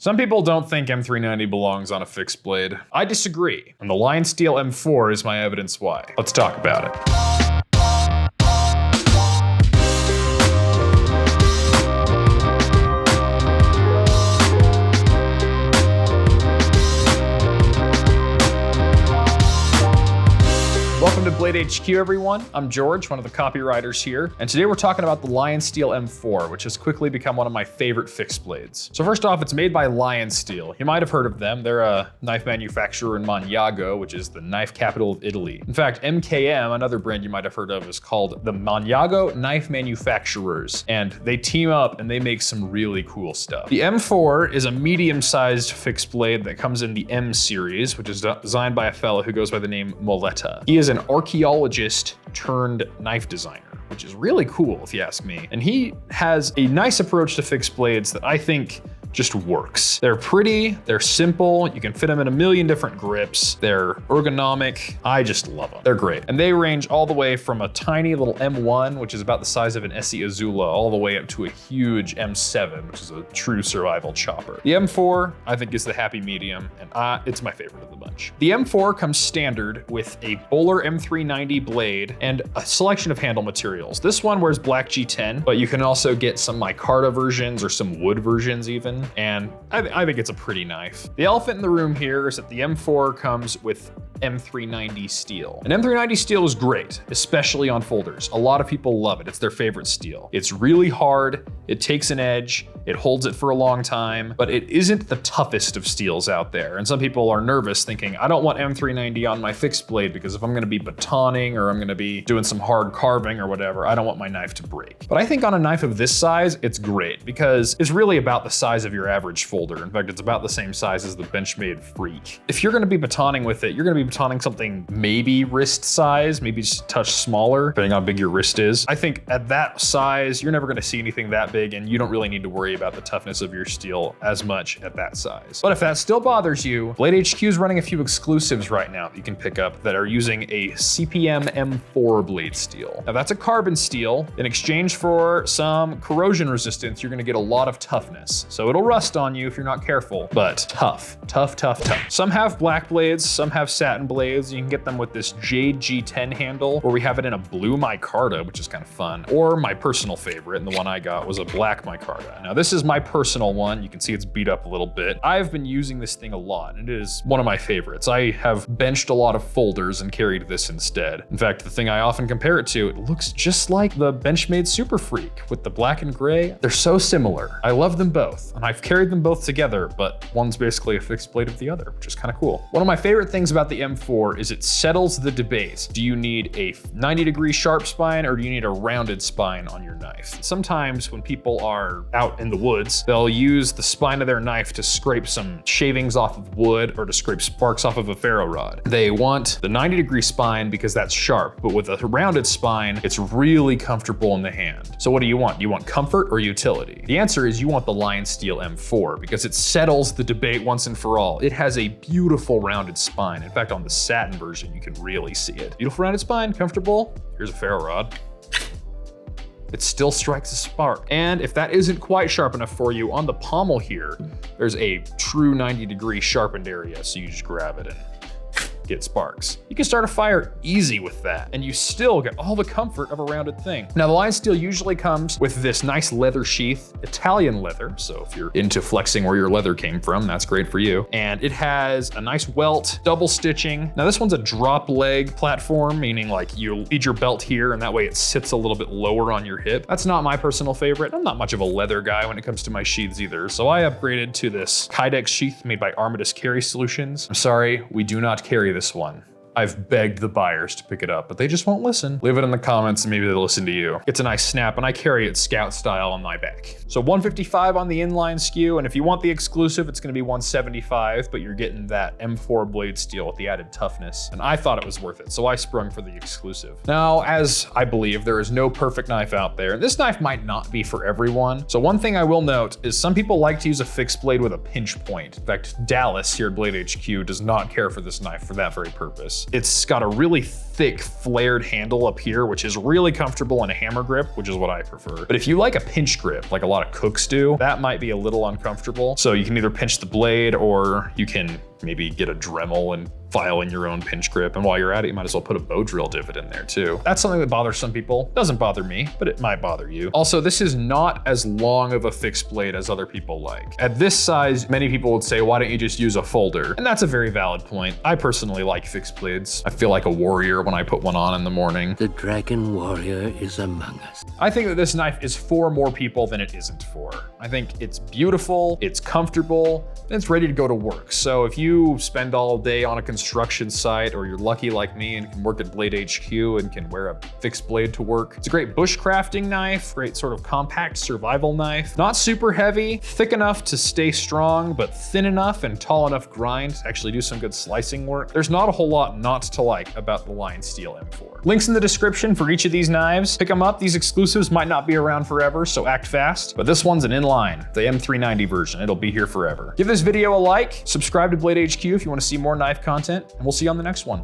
Some people don't think M390 belongs on a fixed blade. I disagree, and the Lionsteel M4 is my evidence why. Let's talk about it. Welcome to BladeHQ, everyone. I'm George, one of the copywriters here, and today we're talking about the Lionsteel M4, which has quickly become one of my favorite fixed blades. So first off, it's made by Lionsteel. You might have heard of them. They're a knife manufacturer in Maniago, which is the knife capital of Italy. In fact, MKM, another brand you might have heard of, is called the Maniago Knife Manufacturers, and they team up and they make some really cool stuff. The M4 is a medium-sized fixed blade that comes in the M series, which is designed by a fellow who goes by the name Moletta. He is an archaeologist turned knife designer, which is really cool if you ask me. And he has a nice approach to fixed blades that I think just works. They're pretty, they're simple, you can fit them in a million different grips, they're ergonomic, I just love them. They're great. And they range all the way from a tiny little M1, which is about the size of an Essie Azula, all the way up to a huge M7, which is a true survival chopper. The M4, I think, is the happy medium, and it's my favorite of the bunch. The M4 comes standard with a Bowler M390 blade and a selection of handle materials. This one wears black G10, but you can also get some micarta versions or some wood versions even. And I think it's a pretty knife. The elephant in the room here is that the M4 comes with M390 Steel. And M390 Steel is great, especially on folders. A lot of people love it. It's their favorite steel. It's really hard, it takes an edge, it holds it for a long time, but it isn't the toughest of steels out there. And some people are nervous thinking, I don't want M390 on my fixed blade because if I'm gonna be batoning or I'm gonna be doing some hard carving or whatever, I don't want my knife to break. But I think on a knife of this size, it's great because it's really about the size of your average folder. In fact, it's about the same size as the Benchmade Freak. If you're gonna be batoning with it, you're gonna be batoning something maybe wrist size, maybe just a touch smaller, depending on how big your wrist is. I think at that size, you're never gonna see anything that big and you don't really need to worry about the toughness of your steel as much at that size. But if that still bothers you, BladeHQ is running a few exclusives right now that you can pick up that are using a CPM M4 blade steel. Now that's a carbon steel. In exchange for some corrosion resistance, you're gonna get a lot of toughness. So it'll rust on you if you're not careful, but tough. Some have black blades, some have satin blades. You can get them with this Jade G10 handle, or we have it in a blue micarta, which is kind of fun. Or my personal favorite, and the one I got was a black micarta. Now this is my personal one. You can see it's beat up a little bit. I've been using this thing a lot, and it is one of my favorites. I have benched a lot of folders and carried this instead. In fact, the thing I often compare it to, it looks just like the Benchmade Super Freak with the black and gray. They're so similar. I love them both, and I've carried them both together, but one's basically a fixed blade of the other, which is kind of cool. One of my favorite things about the M4 is it settles the debate. Do you need a 90-degree sharp spine or do you need a rounded spine on your knife? Sometimes when people are out in the woods, they'll use the spine of their knife to scrape some shavings off of wood or to scrape sparks off of a ferro rod. They want the 90-degree spine because that's sharp, but with a rounded spine, it's really comfortable in the hand. So what do you want? Do you want comfort or utility? The answer is you want the Lionsteel M4 because it settles the debate once and for all. It has a beautiful rounded spine. In fact, on the satin version, you can really see it. Beautiful rounded spine, comfortable. Here's a ferro rod. It still strikes a spark. And if that isn't quite sharp enough for you, on the pommel here, there's a true 90-degree sharpened area. So you just grab it and get sparks. You can start a fire easy with that, and you still get all the comfort of a rounded thing. Now, the Lionsteel usually comes with this nice leather sheath, Italian leather, so if you're into flexing where your leather came from, that's great for you. And it has a nice welt, double stitching. Now, this one's a drop leg platform, meaning like you lead your belt here, and that way it sits a little bit lower on your hip. That's not my personal favorite. I'm not much of a leather guy when it comes to my sheaths either, so I upgraded to this Kydex sheath made by Armitage Carry Solutions. I'm sorry, we do not carry this one. I've begged the buyers to pick it up, but they just won't listen. Leave it in the comments and maybe they'll listen to you. It's a nice snap, and I carry it scout style on my back. So $155 on the inline SKU, and if you want the exclusive, it's gonna be $175, but you're getting that M4 blade steel with the added toughness, and I thought it was worth it, so I sprung for the exclusive. Now, as I believe, there is no perfect knife out there, and this knife might not be for everyone. So one thing I will note is some people like to use a fixed blade with a pinch point. In fact, Dallas here at BladeHQ does not care for this knife for that very purpose. is it's got a really thick flared handle up here, which is really comfortable in a hammer grip, which is what I prefer. But if you like a pinch grip, like a lot of cooks do, that might be a little uncomfortable. So you can either pinch the blade or you can maybe get a Dremel and file in your own pinch grip. And while you're at it, you might as well put a bow drill divot in there too. That's something that bothers some people. Doesn't bother me, but it might bother you. Also, this is not as long of a fixed blade as other people like. At this size, many people would say, why don't you just use a folder? And that's a very valid point. I personally like fixed blades. I feel like a warrior when I put one on in the morning. The dragon warrior is among us. I think that this knife is for more people than it isn't for. I think it's beautiful, it's comfortable, and it's ready to go to work. So if you spend all day on a construction site, or you're lucky like me and can work at BladeHQ and can wear a fixed blade to work, it's a great bushcrafting knife, great sort of compact survival knife. Not super heavy, thick enough to stay strong, but thin enough and tall enough grind to actually do some good slicing work. There's not a whole lot not to like about the Lionsteel M4. Links in the description for each of these knives. Pick them up. These exclusives might not be around forever, so act fast. But this one's an inline, the M390 version. It'll be here forever. Give this video a like, subscribe to BladeHQ if you want to see more knife content, and we'll see you on the next one.